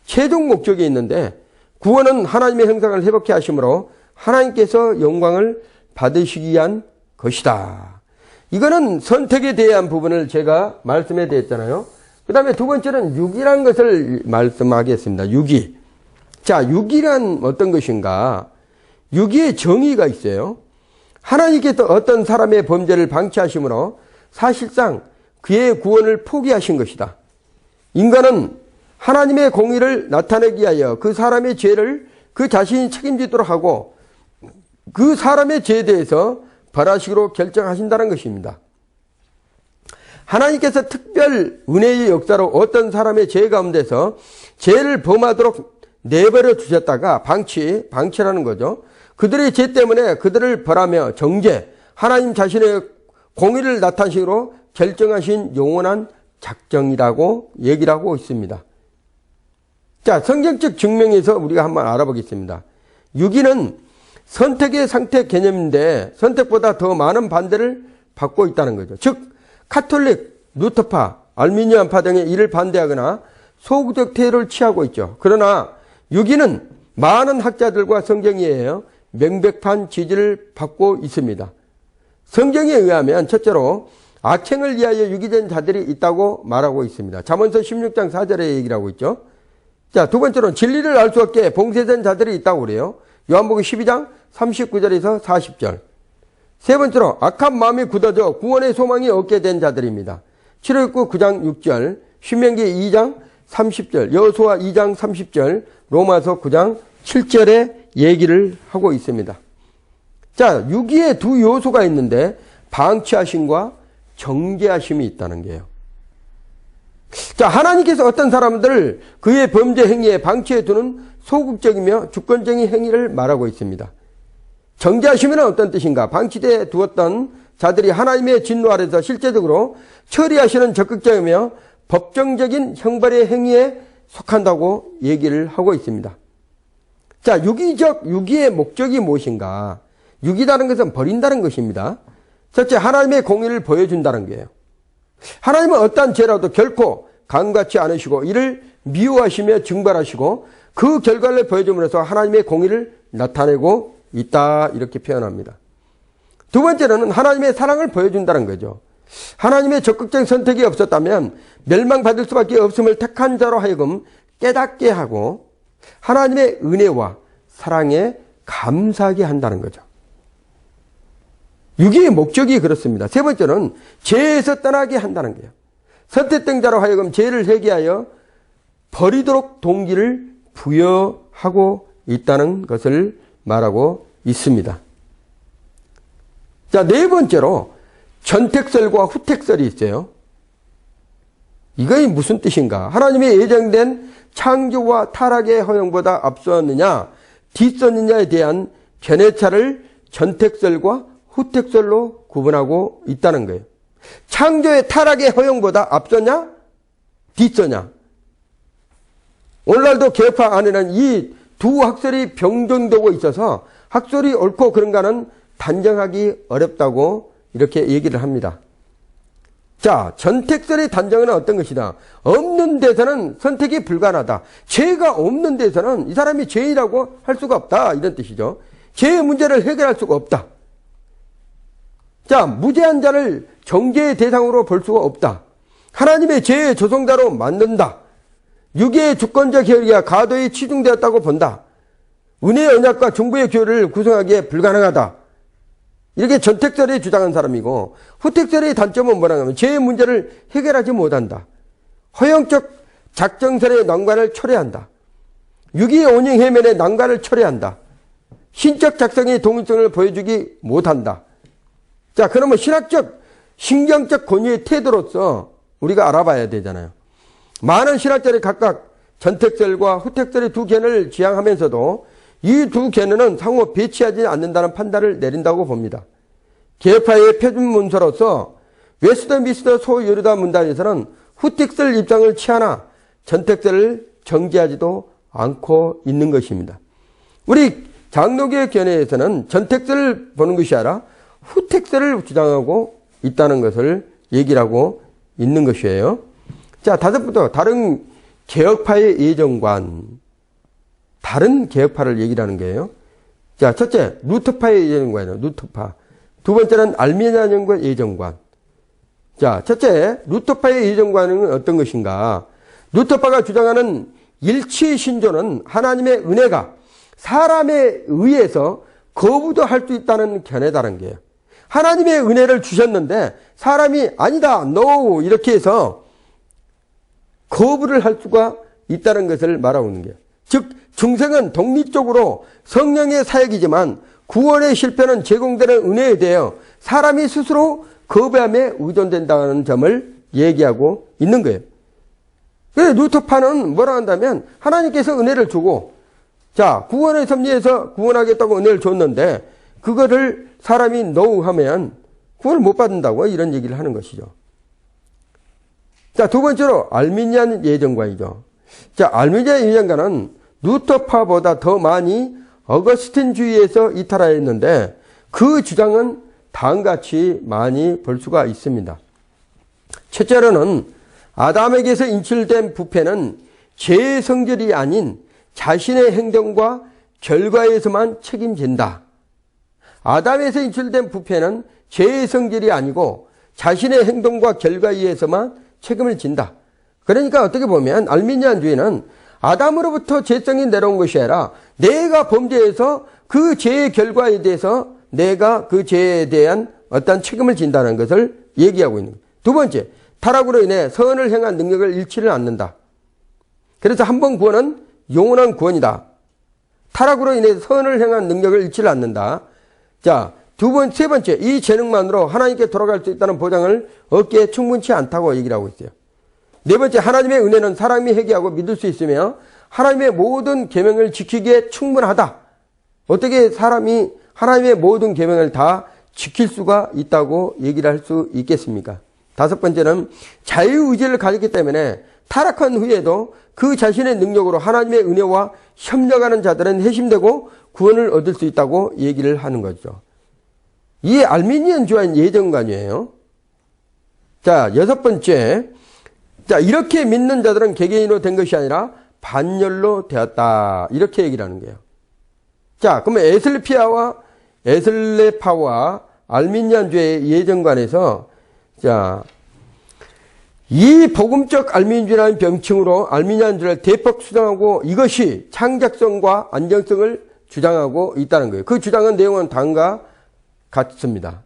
S1: 최종 목적이 있는데, 구원은 하나님의 형상을 회복케 하심으로 하나님께서 영광을 받으시기 위한 것이다. 이거는 선택에 대한 부분을 제가 말씀해 드렸잖아요. 그 다음에 두 번째는 육이라는 것을 말씀하겠습니다. 육이. 자, 육이란 어떤 것인가? 육이의 정의가 있어요. 하나님께서 어떤 사람의 범죄를 방치하심으로 사실상 그의 구원을 포기하신 것이다. 인간은 하나님의 공의를 나타내기 위하여 그 사람의 죄를 그 자신이 책임지도록 하고 그 사람의 죄에 대해서 벌하시기로 결정하신다는 것입니다. 하나님께서 특별 은혜의 역사로 어떤 사람의 죄 가운데서 죄를 범하도록 내버려 주셨다가 방치라는 거죠. 그들의 죄 때문에 그들을 벌하며 정죄, 하나님 자신의 공의를 나타내시기로 결정하신 영원한 작정이라고 얘기를 하고 있습니다. 자, 성경적 증명에서 우리가 한번 알아보겠습니다. 유기는 선택의 상태 개념인데 선택보다 더 많은 반대를 받고 있다는 거죠. 즉 카톨릭, 루터파, 알미니안파 등의 이를 반대하거나 소극적 태도를 취하고 있죠. 그러나 유기는 많은 학자들과 성경에 의해 명백한 지지를 받고 있습니다. 성경에 의하면 첫째로 악행을 위하여 유기된 자들이 있다고 말하고 있습니다. 잠언서 16장 4절에 얘기를 하고 있죠. 자, 두 번째로 진리를 알 수 없게 봉쇄된 자들이 있다고 그래요. 요한복음 12장 39절에서 40절. 세 번째로 악한 마음이 굳어져 구원의 소망이 없게 된 자들입니다. 출애굽기 9장 6절, 신명기 2장 30절, 여호수아 2장 30절, 로마서 9장 7절에 얘기를 하고 있습니다. 자, 유기의 두 요소가 있는데 방치하심과 정죄하심이 있다는 게요. 자, 하나님께서 어떤 사람들을 그의 범죄 행위에 방치해 두는 소극적이며 주권적인 행위를 말하고 있습니다. 정죄하심은 어떤 뜻인가? 방치되어 두었던 자들이 하나님의 진노 아래서 실제적으로 처리하시는 적극적이며 법정적인 형벌의 행위에 속한다고 얘기를 하고 있습니다. 자, 유기의 목적이 무엇인가? 유기다는 것은 버린다는 것입니다. 첫째, 하나님의 공의를 보여준다는 거예요. 하나님은 어떠한 죄라도 결코 간과치 않으시고 이를 미워하시며 증발하시고 그 결과를 보여줌으로써 하나님의 공의를 나타내고 있다, 이렇게 표현합니다. 두 번째로는 하나님의 사랑을 보여준다는 거죠. 하나님의 적극적인 선택이 없었다면 멸망받을 수밖에 없음을 택한 자로 하여금 깨닫게 하고 하나님의 은혜와 사랑에 감사하게 한다는 거죠. 유기의 목적이 그렇습니다. 세 번째는 죄에서 떠나게 한다는 거예요. 선택된 자로 하여금 죄를 회개하여 버리도록 동기를 부여하고 있다는 것을 말하고 있습니다. 자, 네 번째로 전택설과 후택설이 있어요. 이것이 무슨 뜻인가? 하나님의 예정된 창조와 타락의 허용보다 앞섰느냐 뒤섰느냐에 대한 견해차를 전택설과 후택설로 구분하고 있다는 거예요. 창조의 타락의 허용보다 앞서냐 뒤서냐. 오늘날도 개파 안에는 이 두 학설이 병존되고 있어서 학설이 옳고 그런가는 단정하기 어렵다고 이렇게 얘기를 합니다. 자, 전택설의 단정은 어떤 것이다? 없는 데서는 선택이 불가능하다. 죄가 없는 데서는 이 사람이 죄인이라고 할 수가 없다, 이런 뜻이죠. 죄의 문제를 해결할 수가 없다. 자, 무죄한 자를 정죄의 대상으로 볼 수가 없다. 하나님의 죄의 조성자로 만든다. 육의 주권적 혈기가 가도에 치중되었다고 본다. 은혜의 언약과 정부의 교회를 구성하기에 불가능하다. 이렇게 전택설에 주장한 사람이고, 후택설의 단점은 뭐라고 하면 죄의 문제를 해결하지 못한다. 허영적 작정설의 난관을 초래한다. 육의 온영 해면의 난관을 초래한다. 신적 작성의 동일성을 보여주기 못한다. 자, 그러면 신학적, 신경적 권위의 태도로서 우리가 알아봐야 되잖아요. 많은 신학자들이 각각 전택설과 후택설의 두 견해를 지향하면서도 이 두 견해는 상호 배치하지 않는다는 판단을 내린다고 봅니다. 개혁파의 표준문서로서 웨스트민스터 소요르다 문단에서는 후택설 입장을 취하나 전택설을 정지하지도 않고 있는 것입니다. 우리 장로교의 견해에서는 전택설을 보는 것이 아니라 후택설을 주장하고 있다는 것을 얘기를 하고 있는 것이에요. 자, 다섯부터 다른 개혁파의 예정관, 다른 개혁파를 얘기를 하는 거예요. 자, 첫째, 루터파의 예정관이에요. 루터파. 두 번째는 알미니안과 예정관. 자, 첫째, 루터파의 예정관은 어떤 것인가? 루터파가 주장하는 일치 신조는 하나님의 은혜가 사람에 의해서 거부도 할 수 있다는 견해다는 거예요. 하나님의 은혜를 주셨는데 사람이 아니다, no 이렇게 해서 거부를 할 수가 있다는 것을 말하고 있는 거예요. 즉 중생은 독립적으로 성령의 사역이지만 구원의 실패는 제공되는 은혜에 대해 사람이 스스로 거부함에 의존된다는 점을 얘기하고 있는 거예요. 그래서 루터파는 뭐라 한다면 하나님께서 은혜를 주고 자 구원의 섭리에서 구원하겠다고 은혜를 줬는데 그거를 사람이 no 하면 구원을 못 받는다고 이런 얘기를 하는 것이죠. 자, 두 번째로 알미니안 예정관이죠. 자, 알미니안 예정관은 루터파보다 더 많이 어거스틴주의에서 이탈하였는데 그 주장은 다음같이 많이 볼 수가 있습니다. 첫째로는 아담에게서 인출된 부패는 죄의 성질이 아닌 자신의 행동과 결과에서만 책임진다. 아담에서 인출된 부패는 죄의 성질이 아니고 자신의 행동과 결과에 의해서만 책임을 진다. 그러니까 어떻게 보면 알미니안주의는 아담으로부터 죄성이 내려온 것이 아니라 내가 범죄해서 그 죄의 결과에 대해서 내가 그 죄에 대한 어떤 책임을 진다는 것을 얘기하고 있는 거예요. 두 번째, 타락으로 인해 선을 행한 능력을 잃지를 않는다. 그래서 한 번 구원은 영원한 구원이다. 타락으로 인해 선을 행한 능력을 잃지를 않는다. 자, 세 번째, 이 재능만으로 하나님께 돌아갈 수 있다는 보장을 얻기에 충분치 않다고 얘기를 하고 있어요. 네 번째, 하나님의 은혜는 사람이 회개하고 믿을 수 있으며 하나님의 모든 계명을 지키기에 충분하다. 어떻게 사람이 하나님의 모든 계명을 다 지킬 수가 있다고 얘기를 할 수 있겠습니까? 다섯 번째는 자유의지를 가졌기 때문에 타락한 후에도 그 자신의 능력으로 하나님의 은혜와 협력하는 자들은 회심되고 구원을 얻을 수 있다고 얘기를 하는 거죠. 이게 알미니안주의 예정관이에요. 자, 여섯 번째. 자, 이렇게 믿는 자들은 개개인으로 된 것이 아니라 반열로 되었다. 이렇게 얘기를 하는 거예요. 자, 그러면 에슬레파와 알미니안주의 예정관에서 자, 이 복음적 알미니안주의라는 병칭으로 알미니안주의를 대폭 수정하고 이것이 창작성과 안정성을 주장하고 있다는 거예요. 그 주장은 내용은 다음과 같습니다.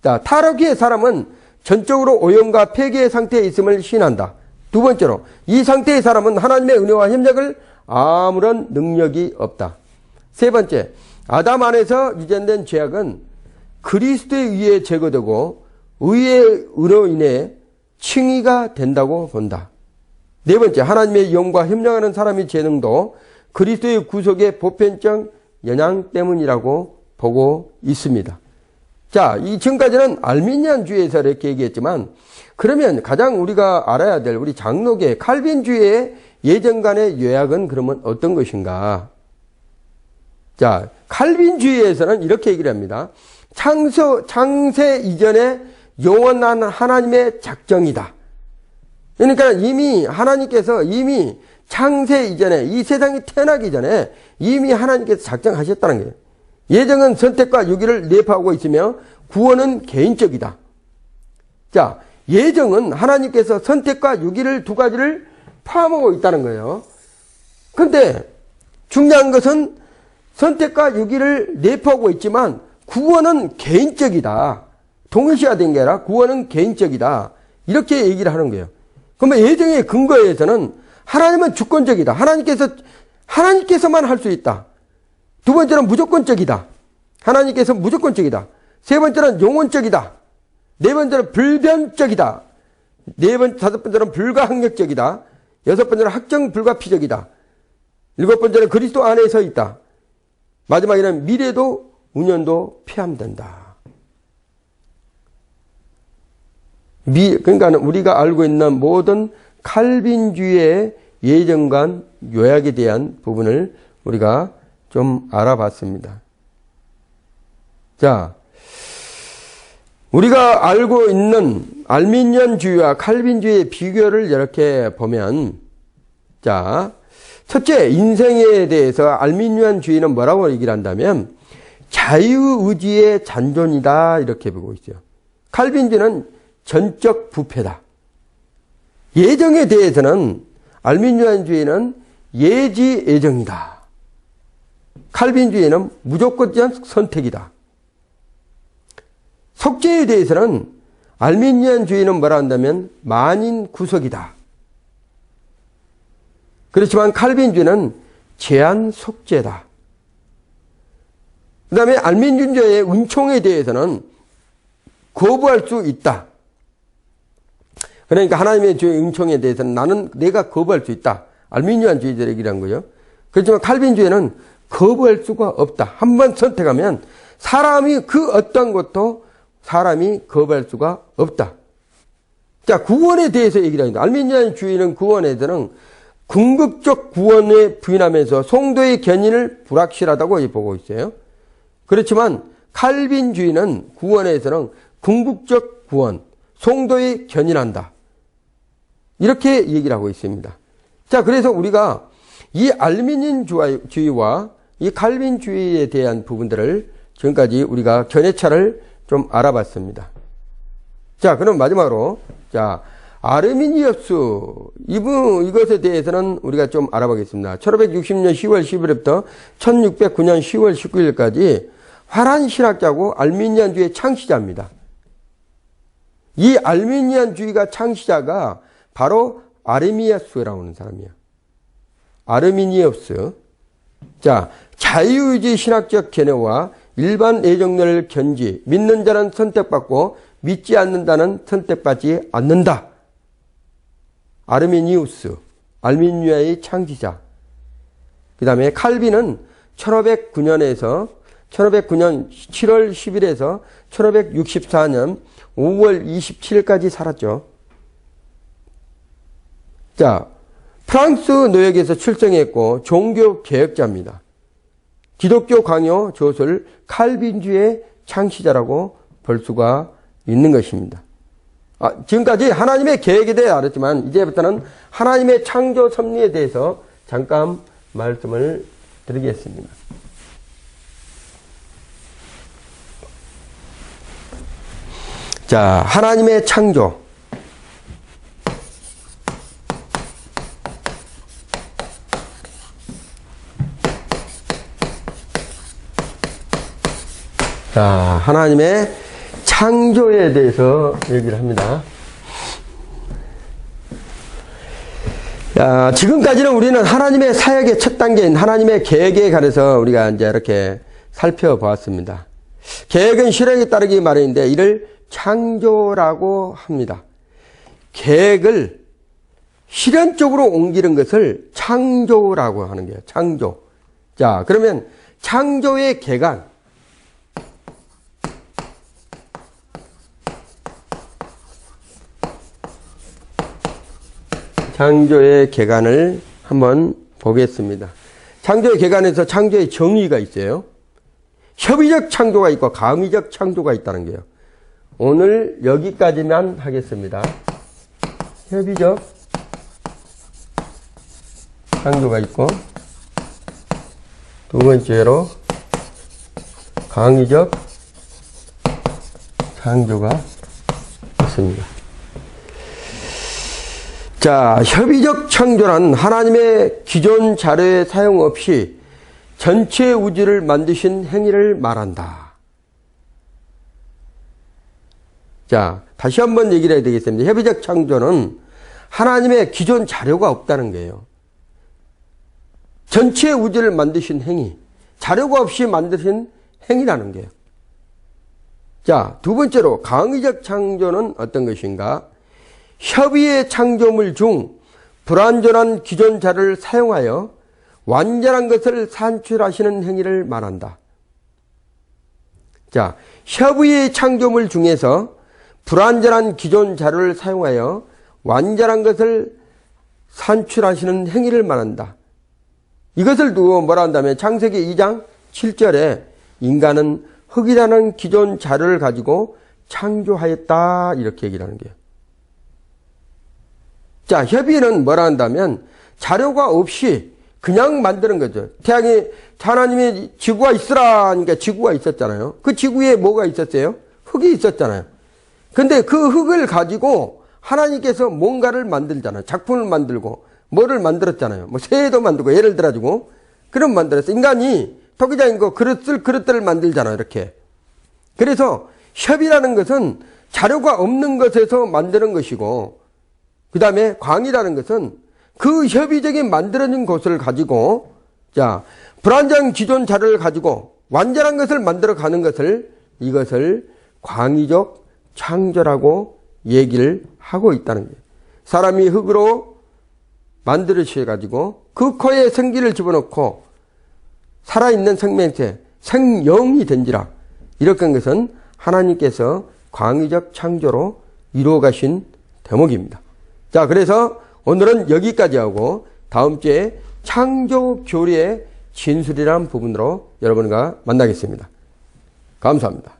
S1: 자, 타락의 사람은 전적으로 오염과 폐기의 상태에 있음을 시인한다. 두 번째로, 이 상태의 사람은 하나님의 은혜와 협력을 아무런 능력이 없다. 세 번째, 아담 안에서 유전된 죄악은 그리스도에 의해 제거되고 의로 인해 칭의가 된다고 본다. 네 번째, 하나님의 영과 협력하는 사람의 재능도 그리스도의 구속의 보편적 영향 때문이라고 보고 있습니다. 자, 지금까지는 알미니안주의에서 이렇게 얘기했지만 그러면 가장 우리가 알아야 될 우리 장로계 칼빈주의의 예정관의 요약은 그러면 어떤 것인가? 자, 칼빈주의에서는 이렇게 얘기를 합니다. 창세 이전에 영원한 하나님의 작정이다. 그러니까 이미 하나님께서 이미 창세 이전에 이 세상이 태어나기 전에 이미 하나님께서 작정하셨다는 거예요. 예정은 선택과 유기를 내포하고 있으며 구원은 개인적이다. 자, 예정은 하나님께서 선택과 유기를 두 가지를 포함하고 있다는 거예요. 근데 중요한 것은 선택과 유기를 내포하고 있지만 구원은 개인적이다. 동일시화된 게 아니라 구원은 개인적이다. 이렇게 얘기를 하는 거예요. 그러면 예정의 근거에서는 하나님은 주권적이다. 하나님께서만 할 수 있다. 두 번째는 무조건적이다. 하나님께서 무조건적이다. 세 번째는 용언적이다. 네 번째는 불변적이다. 다섯 번째는 불가항력적이다. 여섯 번째는 확정 불가피적이다. 일곱 번째는 그리스도 안에 서 있다. 마지막에는 미래도 운연도 피함된다. 그러니까 우리가 알고 있는 모든 칼빈주의의 예정관 요약에 대한 부분을 우리가 좀 알아봤습니다. 자, 우리가 알고 있는 알미니안주의와 칼빈주의의 비교를 이렇게 보면, 자, 첫째, 인생에 대해서 알미니안주의는 뭐라고 얘기를 한다면 자유의지의 잔존이다 이렇게 보고 있어요. 칼빈주의는 전적 부패다. 예정에 대해서는 알미니안주의는 예지예정이다. 칼빈주의는 무조건적 선택이다. 속죄에 대해서는 알미니안주의는 뭐라 한다면 만인구속이다. 그렇지만 칼빈주의는 제한 속죄다. 그 다음에 알미니안주의의 은총에 대해서는 거부할 수 있다. 그러니까 하나님의 주의 은총에 대해서는 내가 거부할 수 있다. 알미니안주의들의 얘기란 거예요. 그렇지만 칼빈주의는 거부할 수가 없다. 한번 선택하면 사람이 그 어떤 것도 사람이 거부할 수가 없다. 자, 구원에 대해서 얘기를 합니다. 알미니안주의는 구원에 대해서는 궁극적 구원에 부인하면서 성도의 견인을 불확실하다고 보고 있어요. 그렇지만 칼빈주의는 구원에서는 궁극적 구원, 성도의 견인한다. 이렇게 얘기를 하고 있습니다. 자, 그래서 우리가 이 알미니안주의와 이 칼빈주의에 대한 부분들을 지금까지 우리가 견해차를 좀 알아봤습니다. 자, 그럼 마지막으로, 자, 아르미니우스, 이것에 대해서는 우리가 좀 알아보겠습니다. 1560년 10월 10일부터 1609년 10월 19일까지 화란 신학자고 알미니안주의 창시자입니다. 이 알미니안주의가 창시자가 바로 아르미니우스라고 하는 사람이에요. 아르미니우스. 자, 자유의지 신학적 견해와 일반 예정론을 견지, 믿는 자는 선택받고 믿지 않는다는 선택받지 않는다. 아르미니우스, 알미니아의 창시자. 그 다음에 칼빈은 1509년 7월 10일에서 1564년 5월 27일까지 살았죠. 자, 프랑스 노역에서 출생했고 종교 개혁자입니다. 기독교 강요 저술 칼빈주의 창시자라고 볼 수가 있는 것입니다. 지금까지 하나님의 계획에 대해 알았지만 이제부터는 하나님의 창조 섭리에 대해서 잠깐 말씀을 드리겠습니다. 자, 하나님의 창조. 자, 하나님의 창조에 대해서 얘기를 합니다. 자, 지금까지는 우리는 하나님의 사역의 첫 단계인 하나님의 계획에 관해서 우리가 이제 이렇게 살펴보았습니다. 계획은 실행에 따르기 마련인데 이를 창조라고 합니다. 계획을 실현적으로 옮기는 것을 창조라고 하는 거예요. 창조. 자, 그러면 창조의 개간. 창조의 개간을 한번 보겠습니다. 창조의 개간에서 창조의 정의가 있어요. 협의적 창조가 있고 강의적 창조가 있다는 거예요. 오늘 여기까지만 하겠습니다. 협의적 창조가 있고 두 번째로 강의적 창조가 있습니다. 자, 협의적 창조란 하나님의 기존 자료의 사용 없이 전체 우주를 만드신 행위를 말한다. 자, 다시 한번 얘기를 해야 되겠습니다. 협의적 창조는 하나님의 기존 자료가 없다는 거예요. 전체 우주를 만드신 행위, 자료가 없이 만드신 행위라는 거예요. 자, 두 번째로 광의적 창조는 어떤 것인가? 협의의 창조물 중 불완전한 기존 자료를 사용하여 완전한 것을 산출하시는 행위를 말한다. 자, 협의의 창조물 중에서 불완전한 기존 자료를 사용하여 완전한 것을 산출하시는 행위를 말한다. 이것을 두고 뭐라 한다면 창세기 2장 7절에 인간은 흙이라는 기존 자료를 가지고 창조하였다 이렇게 얘기를 하는 거예요. 자, 협의는 뭐라 한다면 자료가 없이 그냥 만드는 거죠. 태양이 하나님이 지구가 있으라 하니까 지구가 있었잖아요. 그 지구에 뭐가 있었어요? 흙이 있었잖아요. 근데 그 흙을 가지고 하나님께서 뭔가를 만들잖아요. 작품을 만들고 뭐를 만들었잖아요. 뭐 새도 만들고 예를 들어가지고 그런 만들었어요. 인간이 토기장인 거 그릇들을 만들잖아요. 이렇게. 그래서 협의라는 것은 자료가 없는 것에서 만드는 것이고 그 다음에 광이라는 것은 그 협의적인 만들어진 것을 가지고 자 불완전한 기존 자료를 가지고 완전한 것을 만들어 가는 것을 이것을 광의적 창조라고 얘기를 하고 있다는 거예요. 사람이 흙으로 만들어져 가지고 그 코에 생기를 집어넣고 살아있는 생명체 생영이 된지라 이렇게 한 것은 하나님께서 광의적 창조로 이루어 가신 대목입니다. 자, 그래서 오늘은 여기까지 하고 다음 주에 창조 교리의 진술이라는 부분으로 여러분과 만나겠습니다. 감사합니다.